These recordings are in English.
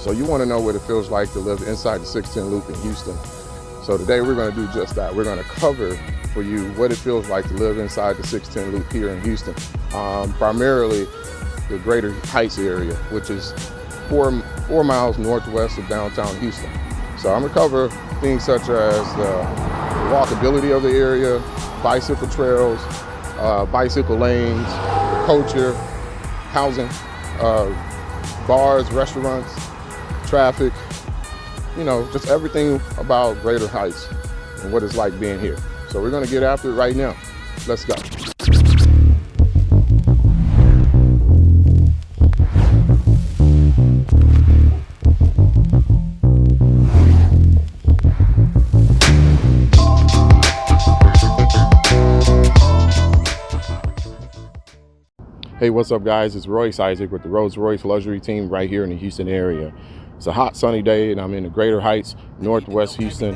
So you want to know what it feels like to live inside the 610 loop in Houston. So today we're going to do just that. We're going to cover for you what it feels like to live inside the 610 loop here in Houston. Primarily the Greater Heights area, which is 4 miles northwest of downtown Houston. So I'm going to cover things such as the walkability of the area, bicycle trails, bicycle lanes, culture, housing, bars, restaurants, traffic, you know, just everything about Greater Heights and what it's like being here. So we're going to get after it right now. Let's go. Hey, what's up guys? It's Royce Isaac with the Rolls Royce Luxury Team right here in the Houston area. It's a hot sunny day and I'm in the Greater Heights, Northwest Houston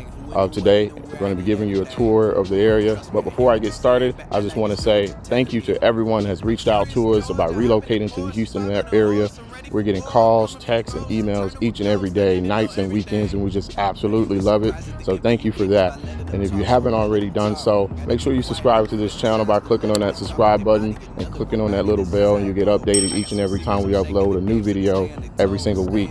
today. We're going to be giving you a tour of the area. But before I get started, I just want to say thank you to everyone who has reached out to us about relocating to the Houston area. We're getting calls, texts, and emails each and every day, nights and weekends, and we just absolutely love it. So thank you for that. And if you haven't already done so, make sure you subscribe to this channel by clicking on that subscribe button and clicking on that little bell, and you get updated each and every time we upload a new video every single week.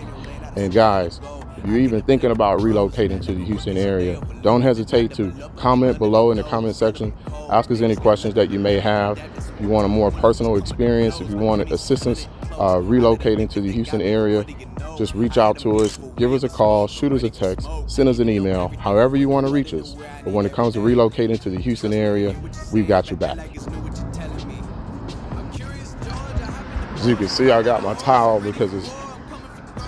And guys, if you're even thinking about relocating to the Houston area, don't hesitate to comment below in the comment section. Ask us any questions that you may have. If you want a more personal experience, if you want assistance relocating to the Houston area, just reach out to us, give us a call, shoot us a text, send us an email, however you want to reach us. But when it comes to relocating to the Houston area, we've got your back. As you can see, I got my towel because it's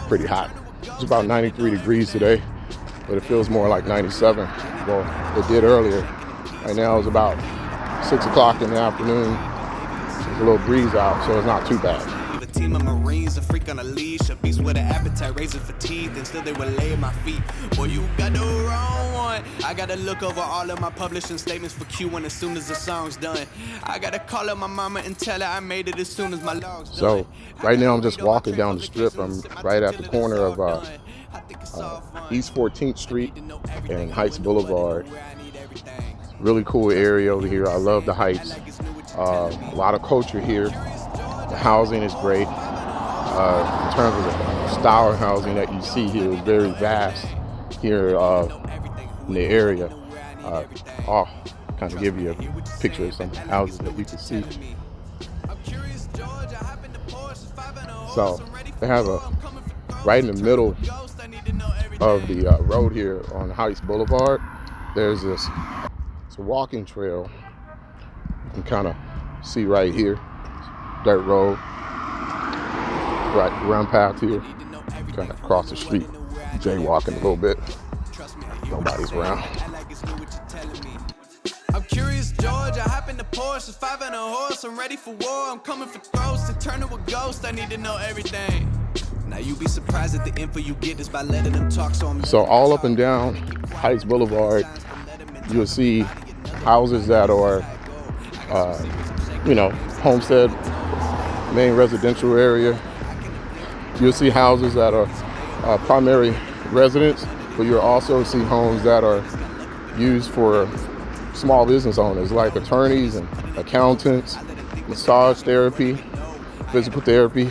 pretty hot. It's about 93 degrees today, but it feels more like 97. Well, it did earlier. Right now it's about 6 o'clock in the afternoon. There's a little breeze out, so it's not too bad. A team of Marines, a freak on a leash, a beast with an appetite, razor for teeth, and still they would lay at my feet. Boy, you got the wrong one. I gotta look over all of my publishing statements for Q1 as soon as the song's done. I gotta call up my mama and tell her I made it as soon as my log's done. So right now I'm just walking down the strip. I'm right at the corner of East 14th Street and Heights Boulevard. Really cool area over here. I love the Heights. A lot of culture here. The housing is great. In terms of the style of housing that you see here is very vast here in the area. I'll kind of give you a picture of some houses that you can see. So they have right in the middle of the road here on Heights Boulevard, there's this walking trail. You can kind of see right here, dirt road, right run path here, kind of cross the street, jaywalking a little bit. Nobody's around. I'm curious, George. I hop in the Porsche, 5 and a horse. I'm ready for war. I'm coming for throats. To turn to a ghost, I need to know everything. Now you be surprised at the info you get just by letting them talk. So all up and down Heights Boulevard, you'll see houses that are, you know, homestead, main residential area. You'll see houses that are primary residence, but you'll also see homes that are used for small business owners like attorneys and accountants, massage therapy, physical therapy,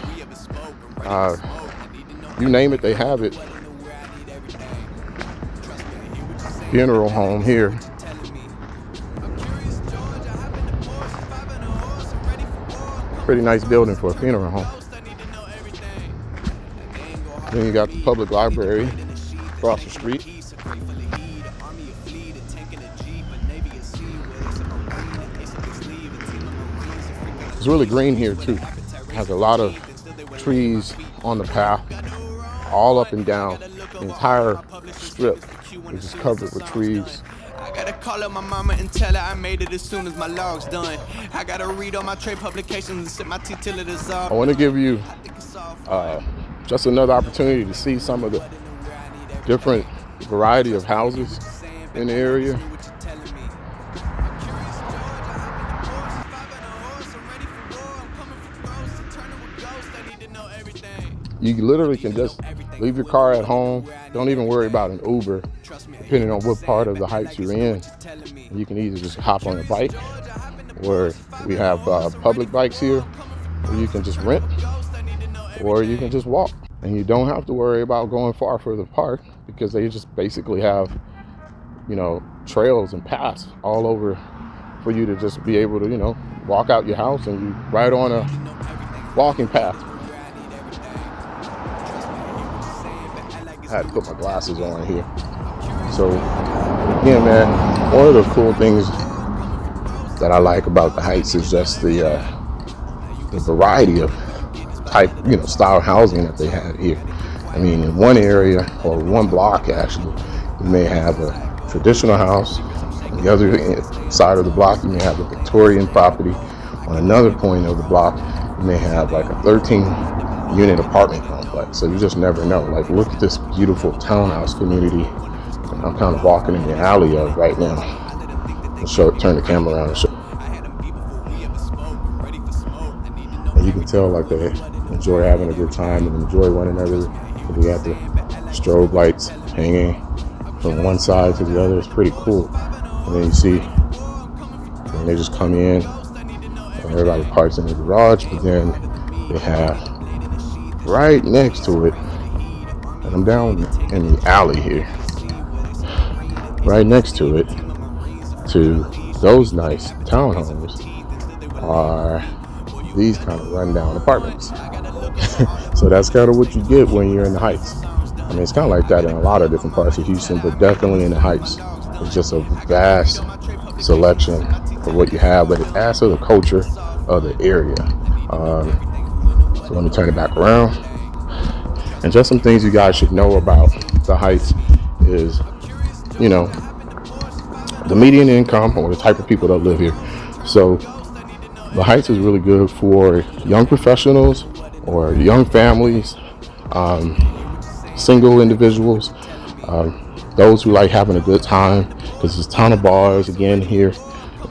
you name it, they have it. Funeral home here. Pretty nice building for a funeral home. Then you got the public library across the street. It's really green here too. It has a lot of trees on the path, all up and down. The entire strip is just covered with trees. I gotta call up my mama and tell her I made it as soon as my log's done. I gotta read all my trade publications and sip my tea till it is all. I want to give you just another opportunity to see some of the different variety of houses in the area. You literally can just leave your car at home. Don't even worry about an Uber, depending on what part of the Heights you're in. You can either just hop on a bike, or we have public bikes here, or you can just rent, or you can just walk. And you don't have to worry about going far for the park, because they just basically have, you know, trails and paths all over for you to just be able to, you know, walk out your house and you ride on a walking path. I had to put my glasses on here. So again, man, one of the cool things that I like about the Heights is just the variety of type, you know, style housing that they have here. I mean, in one area, or one block actually, you may have a traditional house. On the other side of the block, you may have a Victorian property. On another point of the block, you may have like a 13-unit apartment complex. So you just never know. Like, look at this beautiful townhouse community I'm kind of walking in the alley of right now. I'll turn the camera around and show. And you can tell like they enjoy having a good time and enjoy one another. We got the strobe lights hanging from one side to the other. It's pretty cool. And then you see, and they just come in, and everybody parks in the garage, but then they have right next to it, and I'm down in the alley here, right next to it, to those nice townhomes are these kind of rundown apartments. So that's kind of what you get when you're in the Heights. I mean, it's kind of like that in a lot of different parts of Houston, but definitely in the Heights, it's just a vast selection of what you have, but it adds to the culture of the area. So let me turn it back around. And just some things you guys should know about the Heights is, you know, the median income or the type of people that live here. So the Heights is really good for young professionals or young families, single individuals, those who like having a good time, because there's a ton of bars again here,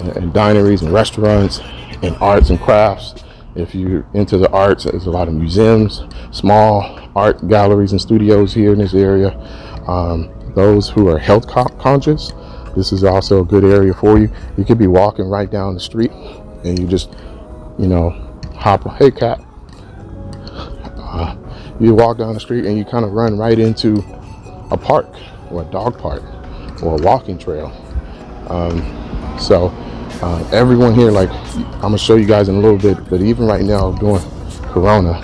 and dineries and restaurants and arts and crafts. If you're into the arts, there's a lot of museums, small art galleries and studios here in this area. Those who are health conscious, this is also a good area for you. You could be walking right down the street and you just, you know, hey cat. You walk down the street and you kind of run right into a park or a dog park or a walking trail. So everyone here, like I'm gonna show you guys in a little bit, but even right now during Corona,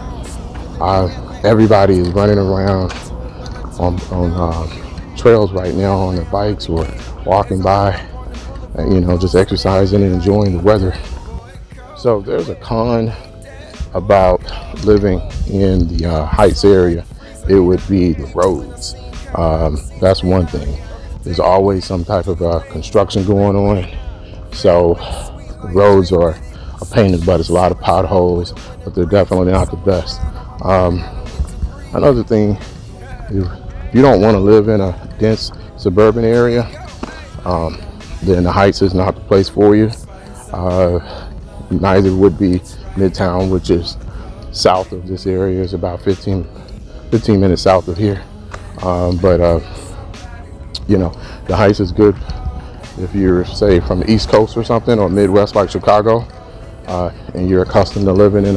everybody is running around on trails right now on their bikes or walking by, and, you know, just exercising and enjoying the weather. So there's a con about living in the Heights area. It would be the roads. That's one thing. There's always some type of construction going on, so the roads are a pain in the butt. There's a lot of potholes, but they're definitely not the best. Another thing, if you don't want to live in a dense suburban area, then the Heights is not the place for you. Neither would be Midtown, which is south of this area. Is about 15 minutes south of here. But you know, the Heights is good if you're, say, from the East Coast or something, or Midwest like Chicago, and you're accustomed to living in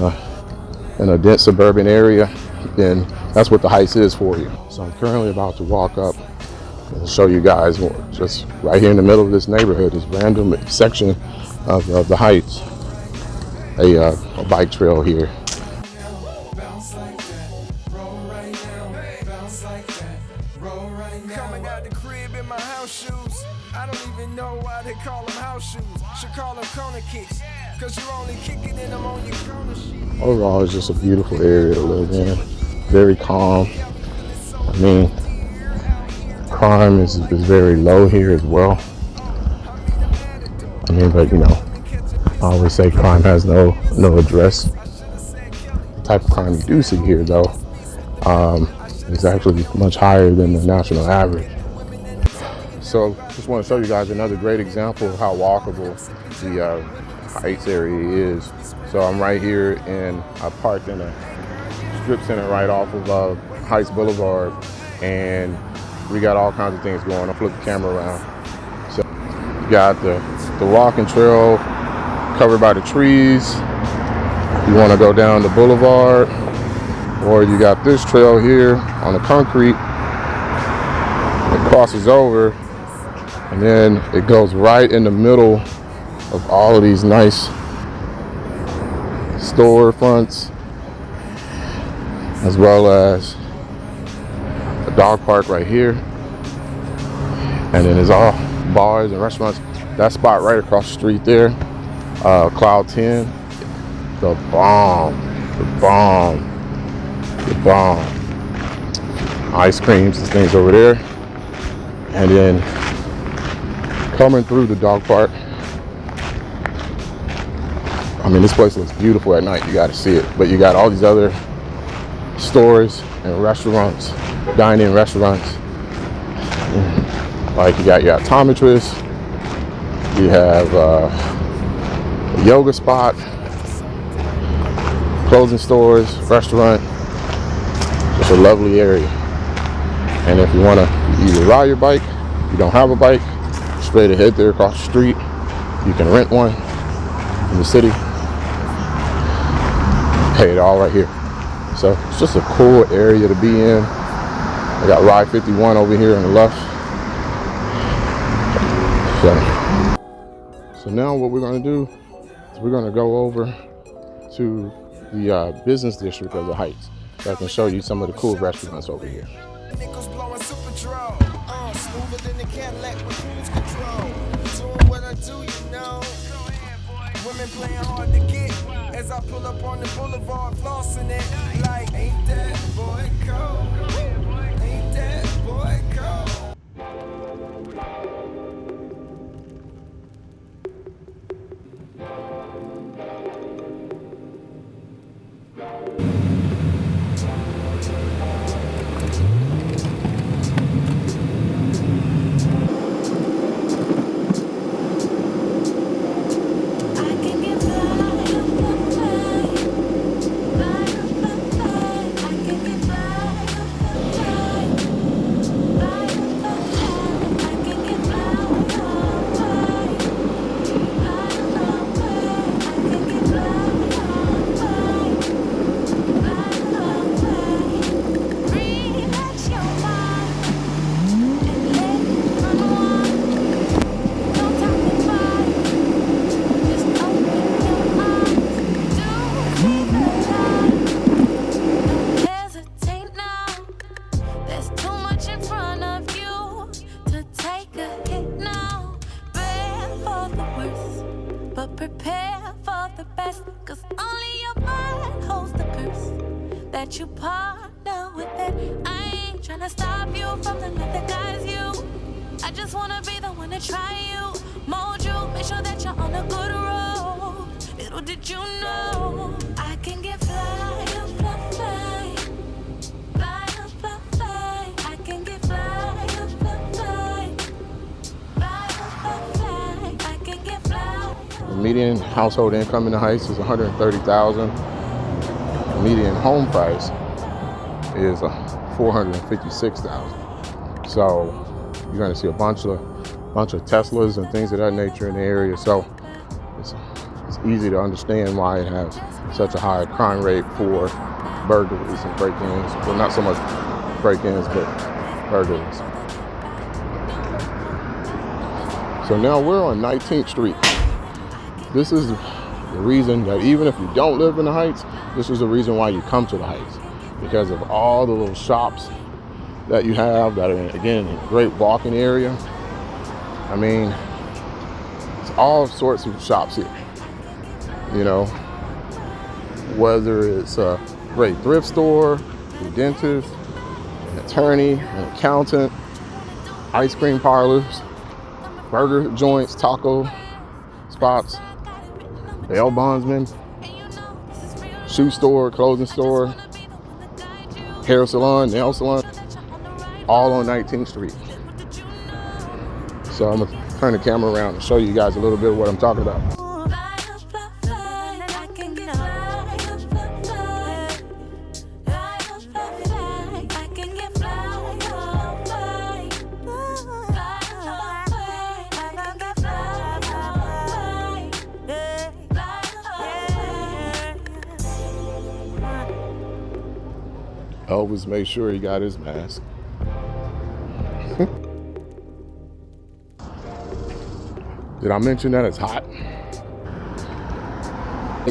a dense suburban area, then that's what the Heights is for you. So I'm currently about to walk up and show you guys, just right here in the middle of this neighborhood, this random section of the Heights, a bike trail here. Coming out the crib in my house shoes. I don't even know why they call them house shoes. Should call them corner kicks, cause you're only kicking in them on your corner sheet. Overall, it's just a beautiful area to live in. Very calm. I mean, crime is very low here as well. I mean, but you know, I always say crime has no address. The type of crime you do see here, though, is actually much higher than the national average. So just want to show you guys another great example of how walkable the Heights area is. So I'm right here, and I parked in a strip center right off of Heights Boulevard, and we got all kinds of things going on. I'll flip the camera around. So you got the walking trail covered by the trees. You want to go down the boulevard, or you got this trail here on the concrete. It crosses over, and then it goes right in the middle of all of these nice store fronts, as well as a dog park right here. And then there's all bars and restaurants. That spot right across the street there, Cloud 10, the bomb. Ice creams and things over there. And then coming through the dog park, I mean, this place looks beautiful at night. You got to see it. But you got all these other stores and restaurants, dine-in restaurants. Like you got your optometrist, you have a yoga spot, clothing stores, restaurant. It's a lovely area. And if you want to either ride your bike, you don't have a bike, straight ahead there across the street, you can rent one in the city. Pay it all right here. So it's just a cool area to be in. I got Ride 51 over here on the left. So now what we're going to do is we're going to go over to the business district of the Heights, so I can show you some of the cool restaurants over here. Smoother than the Cadillac with cruise control. Doing what I do, you know. Women playing hard to get as I pull up on the boulevard, flossing it like, ain't that boy cold? Ain't that boy cold? That you partner with it. I ain't tryna stop you from the love that guides you. I just wanna be the one to try you, mold you, make sure that you're on a good road. Little did you know I can get fly, fly, fly, fly, fly, fly. I can get fly, fly, fly, fly, fly, fly. I can get fly. The median household income in the Heights is $130,000. The median home price is $456,000. So you're going to see a bunch of Teslas and things of that nature in the area. So it's easy to understand why it has such a high crime rate for burglaries and break-ins. Well, not so much break-ins, but burglaries. So now we're on 19th Street. This is the reason that even if you don't live in the Heights, this is the reason why you come to the Heights, because of all the little shops that you have that are, again, a great walking area. I mean, it's all sorts of shops here, you know, whether it's a great thrift store, a dentist, an attorney, an accountant, ice cream parlors, burger joints, taco spots, bail bondsman, shoe store, clothing store, hair salon, nail salon, all on 19th Street. So I'm gonna turn the camera around and show you guys a little bit of what I'm talking about. always make sure he got his mask. Did I mention that it's hot?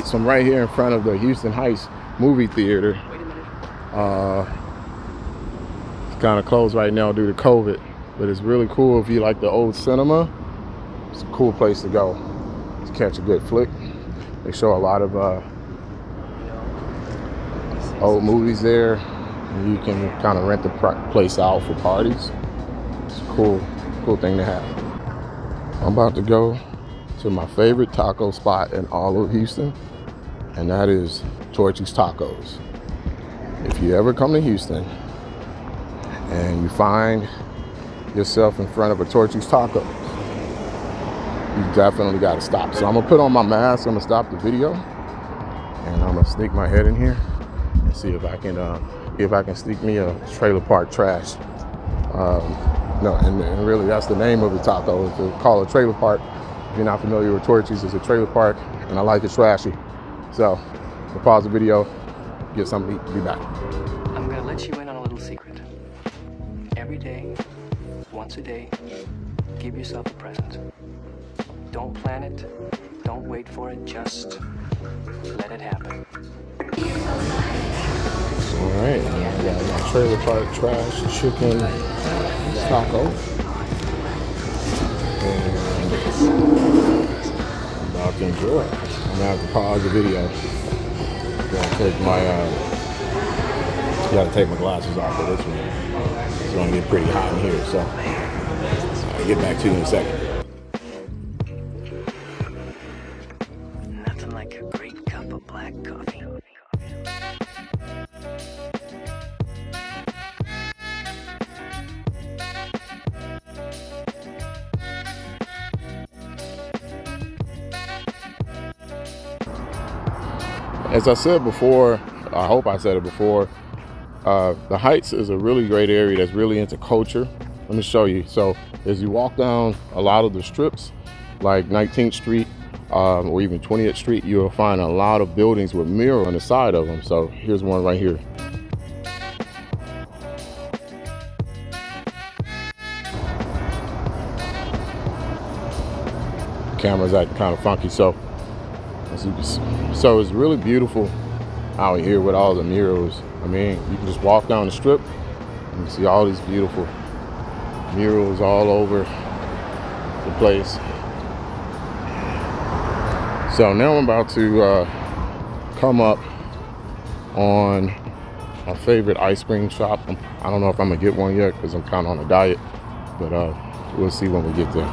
So I'm right here in front of the Houston Heights movie theater. It's kind of closed right now due to COVID, but it's really cool if you like the old cinema. It's a cool place to go to catch a good flick. They show a lot of old movies there, and you can kind of rent the place out for parties. It's a cool thing to have. I'm about to go to my favorite taco spot in all of Houston, and that is Torchy's Tacos. If you ever come to Houston and you find yourself in front of a Torchy's Tacos, you definitely got to stop. So I'm gonna put on my mask, I'm gonna stop the video, and I'm gonna sneak my head in here and see if I can sneak me a trailer park trash. No, and really that's the name of the taco. It's called a trailer park. If you're not familiar with Torchy's, it's a trailer park, and I like it trashy. So I'll pause the video, get something to eat, be back. I'm gonna let you in on a little secret. Every day, once a day, give yourself a present. Don't plan it, don't wait for it, just let it happen. All right, I got my trailer park trash chicken taco. And I'm about to enjoy it. I'm gonna have to pause the video. Gotta take my glasses off for this one. It's gonna get pretty hot in here, so I'll get back to you in a second. Nothing like a great cup of black coffee. As I said before, I hope I said it before, the Heights is a really great area that's really into culture. Let me show you. So as you walk down a lot of the strips, like 19th Street or even 20th Street, you'll find a lot of buildings with murals on the side of them. So here's one right here. Camera's acting kind of funky, so as you can see, so it's really beautiful out here with all the murals. I mean, you can just walk down the strip and you see all these beautiful murals all over the place. So now I'm about to come up on my favorite ice cream shop. I don't know if I'm gonna get one yet because I'm kind of on a diet, but we'll see when we get there.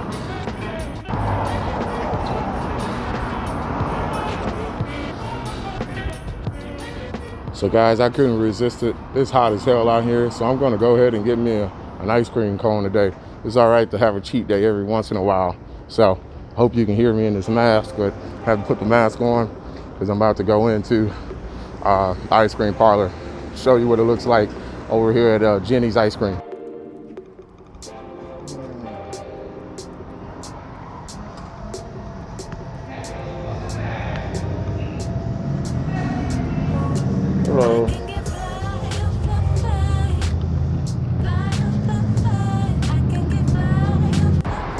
So guys, I couldn't resist it. It's hot as hell out here, so I'm gonna go ahead and get me an ice cream cone today. It's all right to have a cheat day every once in a while. So I hope you can hear me in this mask, but I have to put the mask on because I'm about to go into the ice cream parlor. Show you what it looks like over here at Jenny's Ice Cream. Hello.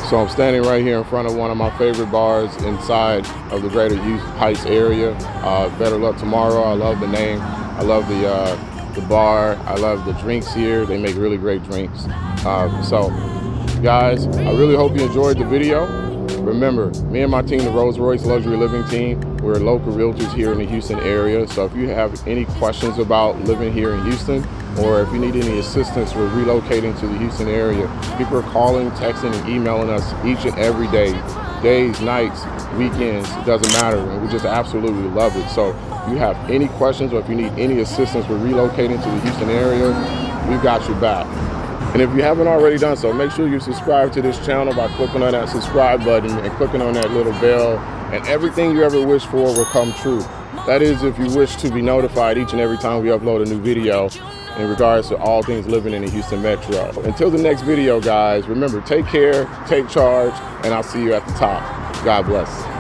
So I'm standing right here in front of one of my favorite bars inside of the greater Heights area. Better Luck Tomorrow. I love the name. I love the bar. I love the drinks here. They make really great drinks. So guys, I really hope you enjoyed the video. Remember, me and my team, the Rolls Royce Luxury Living Team, we're local realtors here in the Houston area. So if you have any questions about living here in Houston, or if you need any assistance with relocating to the Houston area, people are calling, texting, and emailing us each and every day. Days, nights, weekends, it doesn't matter. And we just absolutely love it. So if you have any questions or if you need any assistance with relocating to the Houston area, we've got your back. And if you haven't already done so, make sure you subscribe to this channel by clicking on that subscribe button and clicking on that little bell, and everything you ever wish for will come true. That is, if you wish to be notified each and every time we upload a new video in regards to all things living in the Houston Metro. Until the next video, guys, remember, take care, take charge, and I'll see you at the top. God bless.